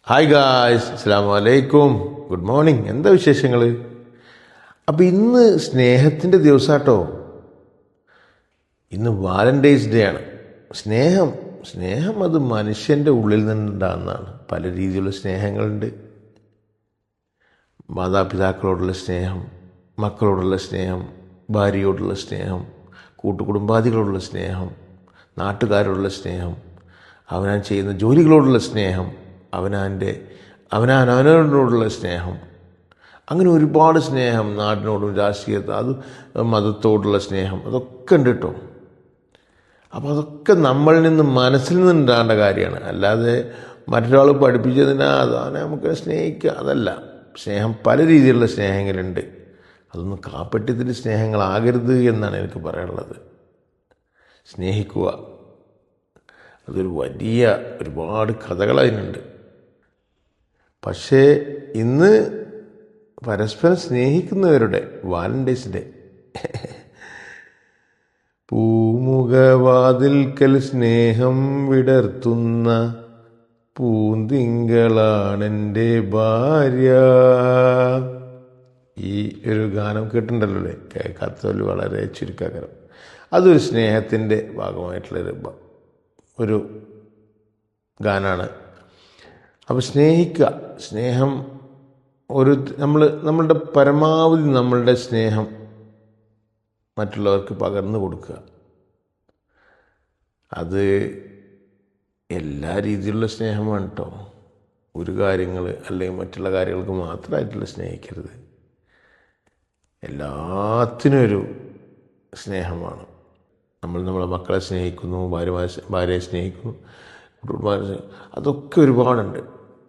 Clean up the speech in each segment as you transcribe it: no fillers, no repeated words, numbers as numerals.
Hi guys, അസ്സലാമു അലൈക്കും, good morning. എന്താ വിശേഷങ്ങൾ? അപ്പം ഇന്ന് സ്നേഹത്തിൻ്റെ ദിവസാട്ടോ. ഇന്ന് വാലൻറ്റൈൻസ് ഡേ ആണ്. സ്നേഹം അത് മനുഷ്യൻ്റെ ഉള്ളിൽ നിന്നുണ്ടാകുന്നതാണ്. പല രീതിയിലുള്ള സ്നേഹങ്ങളുണ്ട്. മാതാപിതാക്കളോടുള്ള സ്നേഹം, മക്കളോടുള്ള സ്നേഹം, ഭാര്യയോടുള്ള സ്നേഹം, കൂട്ടുകുടുംബാദികളോടുള്ള സ്നേഹം, നാട്ടുകാരോടുള്ള സ്നേഹം, അവനാൻ ചെയ്യുന്ന ജോലികളോടുള്ള സ്നേഹം, അവനവനോടുള്ള സ്നേഹം, അങ്ങനെ ഒരുപാട് സ്നേഹം, നാടിനോടും അത് മതത്തോടുള്ള സ്നേഹം, അതൊക്കെ ഉണ്ട് കേട്ടോ. അപ്പോൾ അതൊക്കെ നമ്മളിൽ നിന്ന് മനസ്സിൽ നിന്നുണ്ടാകേണ്ട കാര്യമാണ്. അല്ലാതെ മറ്റൊരാൾ പഠിപ്പിച്ചതിനാ അതാണ് നമുക്ക് സ്നേഹിക്കുക, അതല്ല. സ്നേഹം പല രീതിയിലുള്ള സ്നേഹങ്ങളുണ്ട്. അതൊന്നും കാപ്പറ്റ്യത്തിൻ്റെ സ്നേഹങ്ങളാകരുത് എന്നാണ് എനിക്ക് പറയാനുള്ളത്. സ്നേഹിക്കുക, അതൊരു ഒരുപാട് കഥകൾ അതിനുണ്ട്. പക്ഷേ ഇന്ന് പരസ്പരം സ്നേഹിക്കുന്നവരുടെ വാലൻറ്റൈൻസ് ഡേ. പൂമുഖവാതിൽക്കൽ സ്നേഹം വിടർത്തുന്ന പൂന്തിങ്കളാണെൻ്റെ ഭാര്യ. ഈ ഒരു ഗാനം കേട്ടിട്ടുണ്ടല്ലോ അല്ലേ? കേൾക്കാത്തവർ വളരെ ചുരുക്കകരം. അതൊരു സ്നേഹത്തിൻ്റെ ഭാഗമായിട്ടുള്ളൊരു ഒരു ഗാനാണ്. അപ്പോൾ സ്നേഹിക്കുക, സ്നേഹം നമ്മളുടെ പരമാവധി നമ്മളുടെ സ്നേഹം മറ്റുള്ളവർക്ക് പകർന്നു കൊടുക്കുക. അത് എല്ലാ രീതിയിലുള്ള സ്നേഹമാണ് കേട്ടോ. ഒരു കാര്യങ്ങൾ അല്ലെങ്കിൽ മറ്റുള്ള കാര്യങ്ങൾക്ക് മാത്രമായിട്ടുള്ള സ്നേഹിക്കരുത്. എല്ലാത്തിനും ഒരു സ്നേഹമാണ്. നമ്മളെ മക്കളെ സ്നേഹിക്കുന്നു, ഭാര്യയെ സ്നേഹിക്കുന്നു, കുടുംബാരെ, അതൊക്കെ ഒരുപാടുണ്ട്.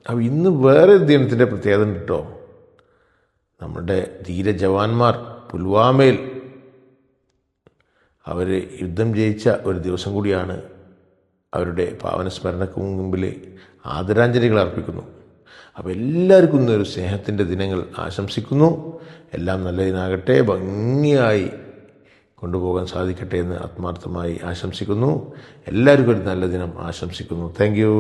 അപ്പോൾ ഇന്ന് വേറെ ദിനത്തിൻ്റെ പ്രത്യേകത ഉണ്ട് കേട്ടോ. നമ്മുടെ ധീര ജവാന്മാർ പുൽവാമയിൽ അവർ യുദ്ധം ജയിച്ച ഒരു ദിവസം കൂടിയാണ്. അവരുടെ പാവന സ്മരണക്ക് മുമ്പിൽ ആദരാഞ്ജലികൾ അർപ്പിക്കുന്നു. അപ്പോൾ എല്ലാവർക്കും ഇന്നൊരു സ്നേഹത്തിൻ്റെ ദിനങ്ങൾ ആശംസിക്കുന്നു. എല്ലാം നല്ലതിനാകട്ടെ, ഭംഗിയായി കൊണ്ടുപോകാൻ സാധിക്കട്ടെ എന്ന് ആത്മാർത്ഥമായി ആശംസിക്കുന്നു. എല്ലാവർക്കും ഒരു നല്ല ദിനം ആശംസിക്കുന്നു. Thank you.